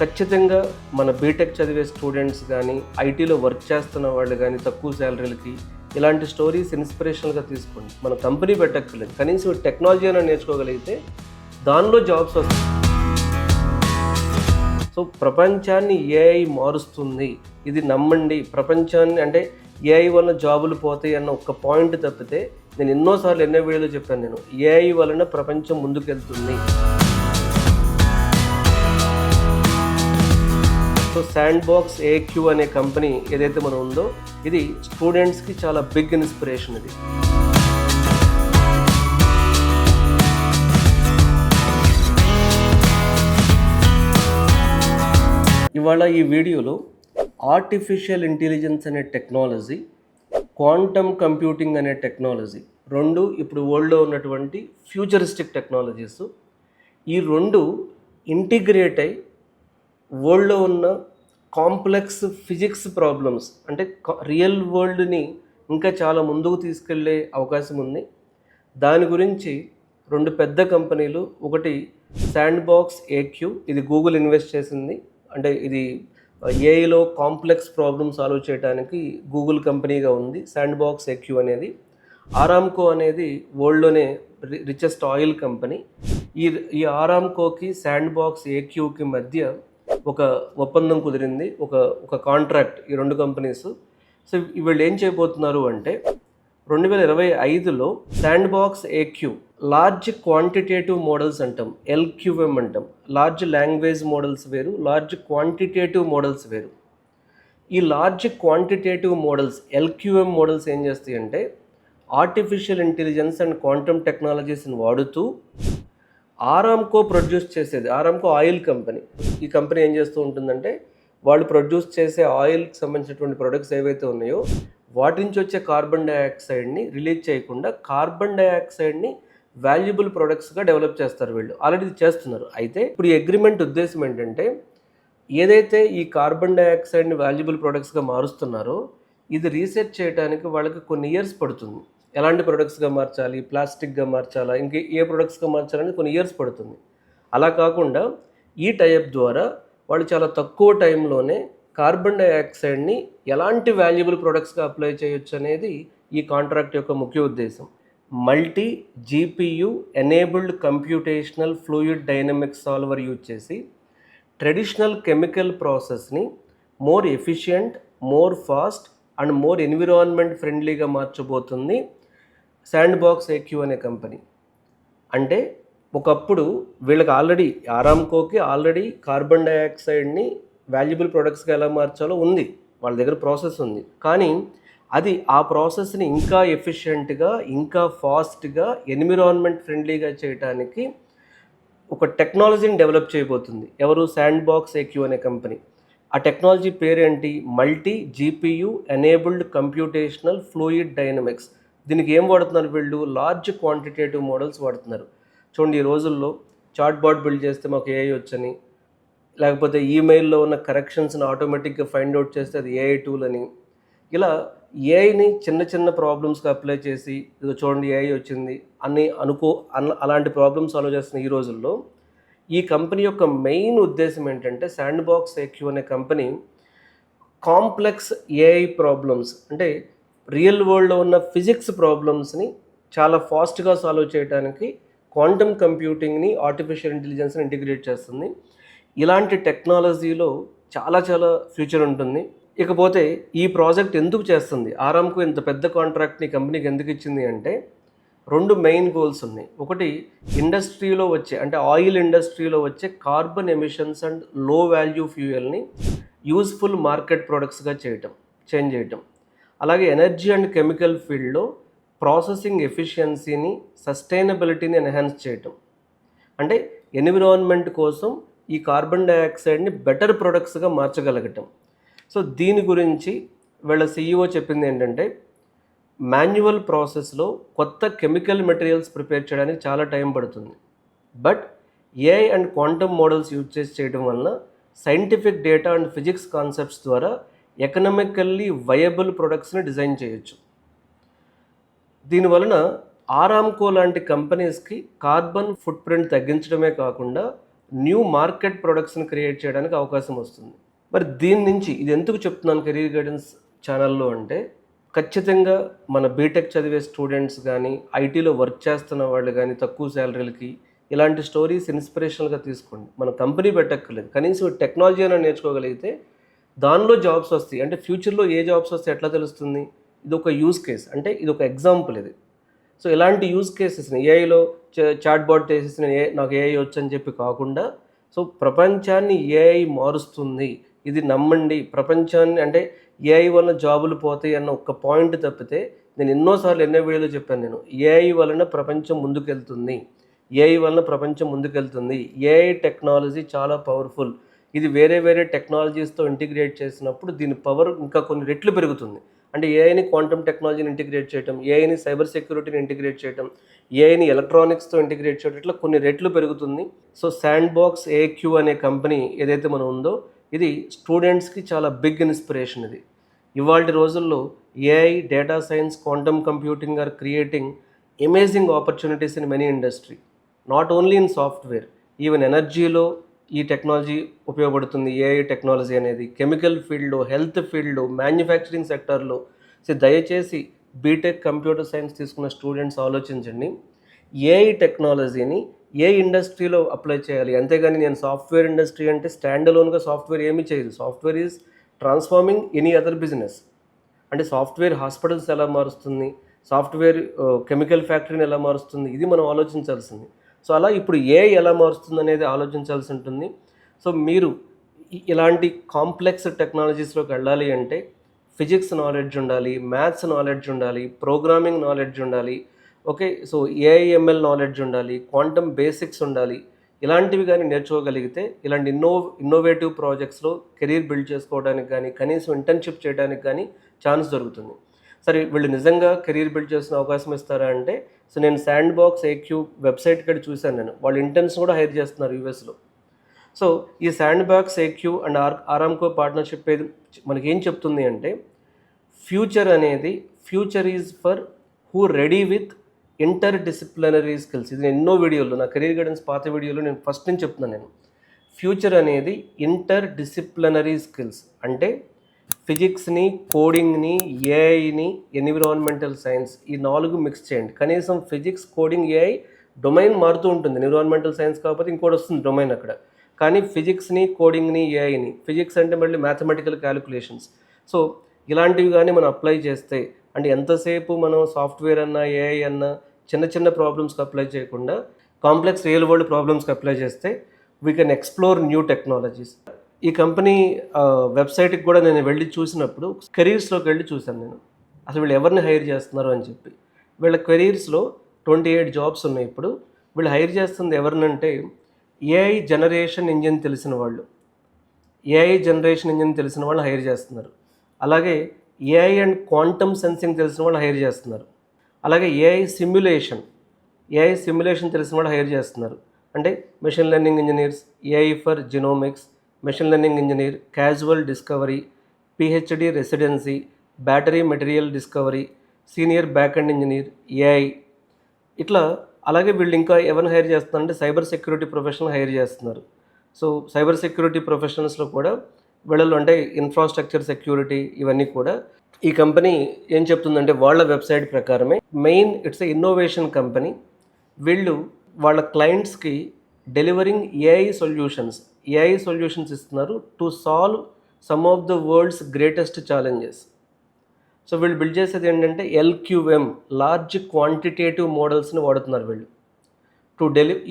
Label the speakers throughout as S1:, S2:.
S1: ఖచ్చితంగా మన బీటెక్ చదివే స్టూడెంట్స్ కానీ, ఐటీలో వర్క్ చేస్తున్న వాళ్ళు కానీ తక్కువ శాలరీలకి ఇలాంటి స్టోరీస్ ఇన్స్పిరేషనల్‌గా తీసుకోండి. మన కంపెనీ పెట్టక్కర్లేదు. కనీసం టెక్నాలజీ అయినా నేర్చుకోగలిగితే దానిలో జాబ్స్ వస్తాయి. సో ప్రపంచాన్ని ఏఐ మారుస్తుంది. ఇది నమ్మండి. ప్రపంచాన్ని అంటే ఏఐ వలన జాబులు పోతాయి అన్న ఒక్క పాయింట్ తప్పితే నేను ఎన్నో వీడియోలో చెప్పాను నేను. ఏఐ వలన ప్రపంచం ముందుకెళ్తుంది. సో శాండ్బాక్స్ ఏక్యూ అనే కంపెనీ ఏదైతే మనం ఉందో ఇది స్టూడెంట్స్కి చాలా బిగ్ ఇన్స్పిరేషన్. ఇది ఇవాళ ఈ వీడియోలో ఆర్టిఫిషియల్ ఇంటెలిజెన్స్ అనే టెక్నాలజీ, క్వాంటమ్ కంప్యూటింగ్ అనే టెక్నాలజీ రెండు ఇప్పుడు వరల్డ్లో ఉన్నటువంటి ఫ్యూచరిస్టిక్ టెక్నాలజీస్. ఈ రెండు ఇంటిగ్రేట్ అయి వరల్డ్లో ఉన్న కాంప్లెక్స్ ఫిజిక్స్ ప్రాబ్లమ్స్ అంటే రియల్ వరల్డ్ని ఇంకా చాలా ముందుకు తీసుకెళ్లే అవకాశం ఉంది. దాని గురించి రెండు పెద్ద కంపెనీలు, ఒకటి శాండ్బాక్స్ ఏక్యూ, ఇది గూగుల్ ఇన్వెస్ట్ చేసింది. అంటే ఇది ఏఐలో కాంప్లెక్స్ ప్రాబ్లమ్ సాల్వ్ చేయడానికి గూగుల్ కంపెనీగా ఉంది శాండ్బాక్స్ ఏక్యూ అనేది. ఆరామ్కో అనేది వరల్డ్లోనే రిచెస్ట్ ఆయిల్ కంపెనీ. ఈ ఆరామ్కోకి శాండ్బాక్స్ ఏక్యూకి మధ్య ఒక ఒప్పందం కుదిరింది, ఒక కాంట్రాక్ట్ ఈ రెండు కంపెనీస్. సో వీళ్ళు ఏం చేయబోతున్నారు అంటే 2025లో Sandbox AQ large quantitative models అంటాం, ఎల్క్యూఎం అంటాం. లార్జ్ లాంగ్వేజ్ మోడల్స్ వేరు, లార్జ్ క్వాంటిటేటివ్ మోడల్స్ వేరు. ఈ large quantitative models LQM models ఏం చేస్తాయి అంటే ఆర్టిఫిషియల్ ఇంటెలిజెన్స్ అండ్ క్వాంటమ్ టెక్నాలజీస్ని వాడుతూ ఆరామ్కో ప్రొడ్యూస్ చేసేది, ఆరామ్కో ఆయిల్ కంపెనీ. ఈ కంపెనీ ఏం చేస్తూ ఉంటుందంటే వాళ్ళు ప్రొడ్యూస్ చేసే ఆయిల్కి సంబంధించినటువంటి ప్రొడక్ట్స్ ఏవైతే ఉన్నాయో వాటి నుంచి వచ్చే కార్బన్ డైఆక్సైడ్ని రిలీజ్ చేయకుండా కార్బన్ డైఆక్సైడ్ని వాల్యుబుల్ ప్రొడక్ట్స్గా డెవలప్ చేస్తారు. వీళ్ళు ఆల్రెడీ చేస్తున్నారు. అయితే ఇప్పుడు ఈ అగ్రిమెంట్ ఉద్దేశం ఏంటంటే ఏదైతే ఈ కార్బన్ డైఆక్సైడ్ని వాల్యుబుల్ ప్రొడక్ట్స్గా మారుస్తున్నారో ఇది రీసెర్చ్ చేయడానికి వాళ్ళకి కొన్ని ఇయర్స్ పడుతుంది. ఎలాంటి ప్రొడక్ట్స్గా మార్చాలి, ప్లాస్టిక్గా మార్చాలా, ఇంక ఏ ప్రొడక్ట్స్గా మార్చాలని కొన్ని ఇయర్స్ పడుతుంది. అలా కాకుండా ఈ టైప్ ద్వారా వాళ్ళు చాలా తక్కువ టైంలోనే కార్బన్ డైఆక్సైడ్ని ఎలాంటి వాల్యుబుల్ ప్రొడక్ట్స్గా అప్లై చేయొచ్చు అనేది ఈ కాంట్రాక్ట్ యొక్క ముఖ్య ఉద్దేశం. Multi GPU enabled computational fluid dynamics solver use చేసి ట్రెడిషనల్ కెమికల్ ప్రాసెస్ని more efficient, more fast and more environment ఫ్రెండ్లీగా మార్చబోతుంది శాండ్బాక్స్ ఏక్యూ అనే కంపెనీ. అంటే ఒకప్పుడు వీళ్ళకి ఆల్రెడీ ఆరామ్కోకి ఆల్రెడీ కార్బన్ డైఆక్సైడ్ని వాల్యుబుల్ ప్రొడక్ట్స్గా ఎలా మార్చాలో ఉంది, వాళ్ళ దగ్గర ప్రాసెస్ ఉంది. కానీ అది ఆ ప్రాసెస్ని ఇంకా ఎఫిషియెంట్గా, ఇంకా ఫాస్ట్గా, ఎన్విరాన్మెంట్ ఫ్రెండ్లీగా చేయడానికి ఒక టెక్నాలజీని డెవలప్ చేయబోతుంది. ఎవరు? శాండ్బాక్స్ ఏక్యూ అనే కంపెనీ. ఆ టెక్నాలజీ పేరేంటి? Multi GPU enabled computational fluid dynamics. దీనికి ఏం వాడుతున్నారు వీళ్ళు? లార్జ్ క్వాంటిటేటివ్ మోడల్స్ వాడుతున్నారు. చూడండి, ఈ రోజుల్లో చాట్బాట్ బిల్డ్ చేస్తే మాకు ఏఐ వచ్చని, లేకపోతే ఈమెయిల్లో ఉన్న కరెక్షన్స్ని ఆటోమేటిక్గా ఫైండ్ అవుట్ చేస్తే అది ఏఐ టూల్ అని, ఇలా ఏఐని చిన్న చిన్న ప్రాబ్లమ్స్కి అప్లై చేసి ఇదిగో చూడండి ఏఐ వచ్చింది అని అలాంటి ప్రాబ్లమ్స్ సాల్వ్ చేస్తున్న ఈ రోజుల్లో ఈ కంపెనీ యొక్క మెయిన్ ఉద్దేశం ఏంటంటే శాండ్బాక్స్ ఏక్యూ అనే కంపెనీ కాంప్లెక్స్ ఏఐ ప్రాబ్లమ్స్ అంటే రియల్ వరల్డ్లో ఉన్న ఫిజిక్స్ ప్రాబ్లమ్స్ని చాలా ఫాస్ట్గా సాల్వ్ చేయడానికి క్వాంటమ్ కంప్యూటింగ్ని, ఆర్టిఫిషియల్ ఇంటెలిజెన్స్ని ఇంటిగ్రేట్ చేస్తుంది. ఇలాంటి టెక్నాలజీలో చాలా ఫ్యూచర్ ఉంటుంది. ఇకపోతే ఈ ప్రాజెక్ట్ ఎందుకు చేస్తుంది? ఆరామ్కో ఇంత పెద్ద కాంట్రాక్ట్ని కంపెనీకి ఎందుకు ఇచ్చింది అంటే రెండు మెయిన్ గోల్స్ ఉన్నాయి. ఒకటి, ఇండస్ట్రీలో వచ్చే అంటే ఆయిల్ ఇండస్ట్రీలో వచ్చే కార్బన్ ఎమిషన్స్ అండ్ లో వాల్యూ ఫ్యూయల్ని యూజ్ఫుల్ మార్కెట్ ప్రొడక్ట్స్గా చేంజ్ చేయటం. అలాగే ఎనర్జీ అండ్ కెమికల్ ఫీల్డ్లో ప్రాసెసింగ్ ఎఫిషియన్సీని, సస్టైనబిలిటీని ఎన్హాన్స్ చేయటం. అంటే ఎన్విరాన్మెంట్ కోసం ఈ కార్బన్ డైఆక్సైడ్ని బెటర్ ప్రొడక్ట్స్గా మార్చగలగటం. సో దీని గురించి వీళ్ళ CEO చెప్పింది ఏంటంటే మాన్యువల్ ప్రాసెస్లో కొత్త కెమికల్ మెటీరియల్స్ ప్రిపేర్ చేయడానికి చాలా టైం పడుతుంది. But AI and quantum models use చేయడం వలన scientific data and physics concepts ద్వారా ఎకనామికల్లీ వయబుల్ ప్రొడక్ట్స్ని డిజైన్ చేయొచ్చు. దీనివలన ఆరామ్కో లాంటి కంపెనీస్కి కార్బన్ ఫుట్ ప్రింట్ తగ్గించడమే కాకుండా న్యూ మార్కెట్ ప్రొడక్ట్స్ని క్రియేట్ చేయడానికి అవకాశం వస్తుంది. మరి దీని నుంచి ఇది ఎందుకు చెప్తున్నాను కెరీర్ గైడెన్స్ ఛానల్లో అంటే, ఖచ్చితంగా మన బీటెక్ చదివే స్టూడెంట్స్ కానీ, ఐటీలో వర్క్ చేస్తున్న వాళ్ళు కానీ తక్కువ శాలరీలకి ఇలాంటి స్టోరీస్ ఇన్స్పిరేషనల్గా తీసుకోండి. మనం కంపెనీ పెట్టక్కర్లేదు, కనీసం టెక్నాలజీ అయినా నేర్చుకోగలిగితే దానిలో జాబ్స్ వస్తాయి. అంటే ఫ్యూచర్లో ఏ జాబ్స్ వస్తాయి ఎట్లా తెలుస్తుంది? ఇది ఒక యూజ్ కేస్, అంటే ఇది ఒక ఎగ్జాంపుల్ ఇది. సో ఇలాంటి యూజ్ కేసెస్ని ఏఐలో చాట్ బాట్ వేసేసి నేను నాకు ఏఐ వచ్చని చెప్పి కాకుండా, సో ప్రపంచాన్ని ఏఐ మారుస్తుంది, ఇది నమ్మండి. ప్రపంచాన్ని అంటే ఏఐ వలన జాబులు పోతాయి అన్న ఒక పాయింట్ తప్పితే, నేను ఎన్నోసార్లు ఎన్నో వీడియోలో చెప్పాను, నేను ఏఐ వలన ప్రపంచం ముందుకెళ్తుంది, ఏఐ వలన ప్రపంచం ముందుకెళ్తుంది. ఏఐ టెక్నాలజీ చాలా పవర్ఫుల్. ఇది వేరే వేరే టెక్నాలజీస్తో ఇంటిగ్రేట్ చేసినప్పుడు దీని పవర్ ఇంకా కొన్ని రెట్లు పెరుగుతుంది. అంటే ఏఐని క్వాంటమ్ టెక్నాలజీని ఇంటిగ్రేట్ చేయటం, ఏఐని సైబర్ సెక్యూరిటీని ఇంటిగ్రేట్ చేయటం, ఏఐని ఎలక్ట్రానిక్స్తో ఇంటిగ్రేట్ చేయడం, ఇట్లా కొన్ని రెట్లు పెరుగుతుంది. సో శాండ్ బాక్స్ ఏక్యూ అనే కంపెనీ ఏదైతే మనం ఉందో, ఇది స్టూడెంట్స్కి చాలా బిగ్ ఇన్స్పిరేషన్. ఇది ఇవాళ రోజుల్లో AI, data science, quantum computing are creating amazing opportunities in many industry, not only in software, even ఎనర్జీలో ఈ టెక్నాలజీ ఉపయోగపడుతుంది. ఏఐ టెక్నాలజీ అనేది కెమికల్ ఫీల్డ్లో, హెల్త్ ఫీల్డ్లో, మ్యానుఫ్యాక్చరింగ్ సెక్టర్లో. సో దయచేసి బీటెక్ కంప్యూటర్ సైన్స్ తీసుకున్న స్టూడెంట్స్ ఆలోచించండి, ఏఐ టెక్నాలజీని ఏ ఇండస్ట్రీలో అప్లై చేయాలి. అంతేగాని నేను సాఫ్ట్వేర్ ఇండస్ట్రీ అంటే స్టాండ్ అలోన్గా సాఫ్ట్వేర్ ఏమీ చేయదు. Software is transforming any other business. అంటే సాఫ్ట్వేర్ హాస్పిటల్స్ ఎలా మారుస్తుంది, సాఫ్ట్వేర్ కెమికల్ ఫ్యాక్టరీని ఎలా మారుస్తుంది, ఇది మనం ఆలోచించాల్సింది. సో అలా ఇప్పుడు ఏఐ ఎలా మారుస్తుంది అనేది ఆలోచించాల్సి ఉంటుంది. సో మీరు ఇలాంటి కాంప్లెక్స్ టెక్నాలజీస్లోకి వెళ్ళాలి అంటే ఫిజిక్స్ నాలెడ్జ్ ఉండాలి, మ్యాథ్స్ నాలెడ్జ్ ఉండాలి, ప్రోగ్రామింగ్ నాలెడ్జ్ ఉండాలి, ఓకే. సో ఏఐఎంఎల్ నాలెడ్జ్ ఉండాలి, క్వాంటమ్ బేసిక్స్ ఉండాలి. ఇలాంటివి కానీ నేర్చుకోగలిగితే ఇలాంటి ఇన్నోవేటివ్ ప్రాజెక్ట్స్లో కెరీర్ బిల్డ్ చేసుకోవడానికి కానీ, కనీసం ఇంటర్న్షిప్ చేయడానికి కానీ ఛాన్స్ దొరుకుతుంది. సరే వీళ్ళు నిజంగా కెరీర్ బిల్డ్ చేసిన అవకాశం ఇస్తారా అంటే, సో నేను శాండ్ బాక్స్ ఏక్యూ వెబ్సైట్ కూడా చూశాను. నేను వాళ్ళ ఇంటర్న్స్ కూడా హైర్ చేస్తున్నారు యూఎస్లో. సో ఈ sand box AQ and Aramco partnership ఏది మనకేం చెప్తుంది అంటే, future is for who ready with inter disciplinary skills. ఇది నేను ఎన్నో వీడియోలో, నా కెరీర్ గైడెన్స్ పాత వీడియోలో నేను ఫస్ట్ నుంచి చెప్తున్నాను. నేను ఫ్యూచర్ అనేది ఇంటర్ డిసిప్లినరీ స్కిల్స్ అంటే ఫిజిక్స్ని, కోడింగ్ని, ఏఐని, ఎన్విరాన్మెంటల్ సైన్స్, ఈ 4 మిక్స్ చేయండి. కనీసం ఫిజిక్స్, కోడింగ్, ఏఐ డొమైన్ మారుతూ ఉంటుంది. ఎన్విరాన్మెంటల్ సైన్స్ కాకపోతే ఇంకోటి వస్తుంది డొమైన్ అక్కడ. కానీ ఫిజిక్స్ని, కోడింగ్ని, ఏఐని, ఫిజిక్స్ అంటే మళ్ళీ మ్యాథమెటికల్ క్యాలిక్యులేషన్స్. సో ఇలాంటివి కానీ మనం అప్లై చేస్తే, అంటే ఎంతసేపు మనం సాఫ్ట్వేర్ అన్నా, ఏఐ అన్నా చిన్న చిన్న ప్రాబ్లమ్స్కి అప్లై చేయకుండా కాంప్లెక్స్ రియల్ వరల్డ్ ప్రాబ్లమ్స్కి అప్లై చేస్తే we can explore new technologies. ఈ కంపెనీ వెబ్సైట్కి కూడా నేను వెళ్ళి చూసినప్పుడు కెరీర్స్లోకి వెళ్ళి చూశాను నేను, అసలు వీళ్ళు ఎవరిని హైర్ చేస్తున్నారు అని చెప్పి. వీళ్ళ కెరీర్స్లో 28 జాబ్స్ ఉన్నాయి. ఇప్పుడు వీళ్ళు హైర్ చేస్తుంది ఎవరినంటే ఏఐ జనరేషన్ ఇంజిన్ తెలిసిన వాళ్ళు హైర్ చేస్తున్నారు. అలాగే ఏఐ అండ్ క్వాంటమ్ సెన్సింగ్ తెలిసిన వాళ్ళు హైర్ చేస్తున్నారు. అలాగే ఏఐ సిమ్యులేషన్ తెలిసిన వాళ్ళు హైర్ చేస్తున్నారు. అంటే machine learning engineers, AI for genomics, machine learning engineer, casual discovery, PhD residency, battery material discovery, senior back end engineer, AI ఇట్లా. అలాగే వీళ్ళు ఇంకా ఎవరిని హైర్ చేస్తున్నారంటే సైబర్ సెక్యూరిటీ ప్రొఫెషనల్ హైర్ చేస్తున్నారు. సో సైబర్ సెక్యూరిటీ ప్రొఫెషనల్స్లో కూడా వీళ్ళు అంటే ఇన్ఫ్రాస్ట్రక్చర్ సెక్యూరిటీ ఇవన్నీ కూడా. ఈ కంపెనీ ఏం చెప్తుందంటే వాళ్ళ వెబ్సైట్ ప్రకారమే main it's a innovation company. వీళ్ళు వాళ్ళ క్లయింట్స్కి డెలివరింగ్ ఏఐ సొల్యూషన్స్ ఇస్తున్నారు to solve some of the world's greatest challenges. So వీళ్ళు బిల్డ్ చేసేది ఏంటంటే LQM, లార్జ్ క్వాంటిటేటివ్ మోడల్స్ని వాడుతున్నారు వీళ్ళు.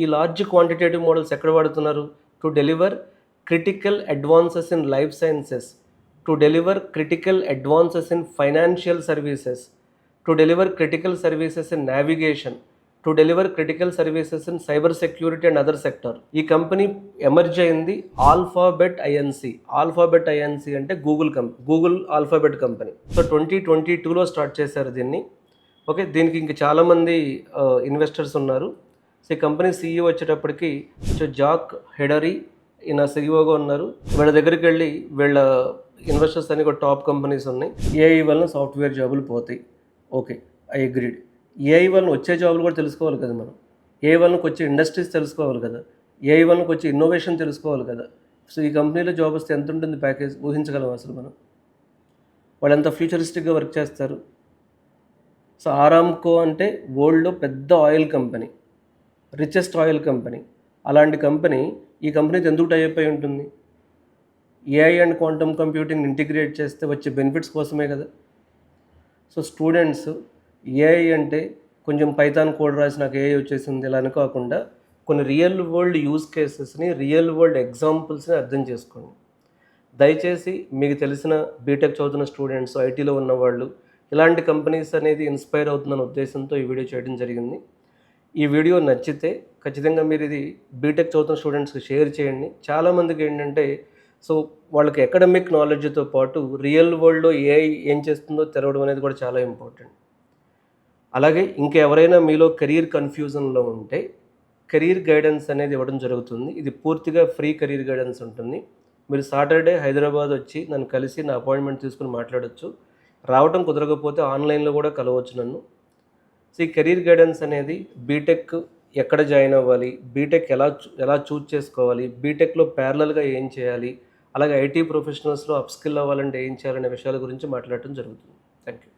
S1: ఈ లార్జ్ క్వాంటిటేటివ్ మోడల్స్ ఎక్కడ వాడుతున్నారు? To deliver critical advances in life sciences, to deliver critical advances in financial services, to deliver critical services in navigation, to deliver critical services in cyber security and other sector. ఈ company emerge అయింది Alphabet INC అంటే Google Alphabet company. So 2022లో start చేశారు దీన్ని. Okay, దీనికి ఇంక చాలామంది investors ఉన్నారు. సో ఈ కంపెనీ CEO వచ్చేటప్పటికి జాక్ హెడరీ ఈయన CEOగా ఉన్నారు. వీళ్ళ దగ్గరికి వెళ్ళి వీళ్ళ ఇన్వెస్టర్స్ అని కూడా టాప్ కంపెనీస్ ఉన్నాయి. ఏఐ వలన సాఫ్ట్వేర్ జాబులు పోతాయి. Okay, I agreed. ఏఐ వలన వచ్చే జాబులు కూడా తెలుసుకోవాలి కదా మనం. ఏఐ వలనకి వచ్చే ఇండస్ట్రీస్ తెలుసుకోవాలి కదా. AI1కి వచ్చి ఇన్నోవేషన్ తెలుసుకోవాలి కదా. సో ఈ కంపెనీలో జాబ్ వస్తే ఎంత ఉంటుంది ప్యాకేజ్ ఊహించగలం అసలు మనం? వాళ్ళు ఎంత ఫ్యూచరిస్టిక్గా వర్క్ చేస్తారు. సో ఆరామ్కో అంటే వరల్డ్లో పెద్ద oil company, richest oil company. అలాంటి కంపెనీ ఈ కంపెనీతో ఎందుకు టైఅప్ అయి ఉంటుంది? AI and quantum computing integrate చేస్తే వచ్చే బెనిఫిట్స్ కోసమే కదా. సో స్టూడెంట్స్ ఏఐ అంటే కొంచెం పైథాన్ కోడ్ రాసి నాకు ఏఐ వచ్చేసింది ఇలా అనుకోకుండా కొన్ని రియల్ వరల్డ్ యూజ్ కేసెస్ని, రియల్ వరల్డ్ ఎగ్జాంపుల్స్ని అర్థం చేసుకోండి. దయచేసి మీకు తెలిసిన బీటెక్ చదువుతున్న స్టూడెంట్స్, ఐటీలో ఉన్నవాళ్ళు ఇలాంటి కంపెనీస్ అనేది ఇన్స్పైర్ అవుతుందన్న ఉద్దేశంతో ఈ వీడియో చేయడం జరిగింది. ఈ వీడియో నచ్చితే ఖచ్చితంగా మీరు ఇది బీటెక్ చదువుతున్న స్టూడెంట్స్కి షేర్ చేయండి. చాలామందికి ఏంటంటే సో వాళ్ళకి అకాడమిక్ నాలెడ్జ్తో పాటు రియల్ వరల్డ్లో ఏఐ ఏం చేస్తుందో తెలవడం అనేది కూడా చాలా ఇంపార్టెంట్. అలాగే ఇంకెవరైనా మీలో కెరీర్ కన్ఫ్యూజన్లో ఉంటే కెరీర్ గైడెన్స్ అనేది ఇవ్వడం జరుగుతుంది. ఇది పూర్తిగా ఫ్రీ కెరీర్ గైడెన్స్ ఉంటుంది. మీరు సాటర్డే హైదరాబాద్ వచ్చి నన్ను కలిసి నా అపాయింట్మెంట్ తీసుకుని మాట్లాడవచ్చు. రావడం కుదరకపోతే ఆన్లైన్లో కూడా కలవచ్చు నన్ను. సో ఈ కెరీర్ గైడెన్స్ అనేది బీటెక్ ఎక్కడ జాయిన్ అవ్వాలి, బీటెక్ ఎలా చూజ్ చేసుకోవాలి, బీటెక్లో ప్యారలల్గా ఏం చేయాలి, అలాగే ఐటీ ప్రొఫెషనల్స్లో అప్స్కిల్ అవ్వాలంటే ఏం చేయాలనే విషయాల గురించి మాట్లాడటం జరుగుతుంది. Thank you.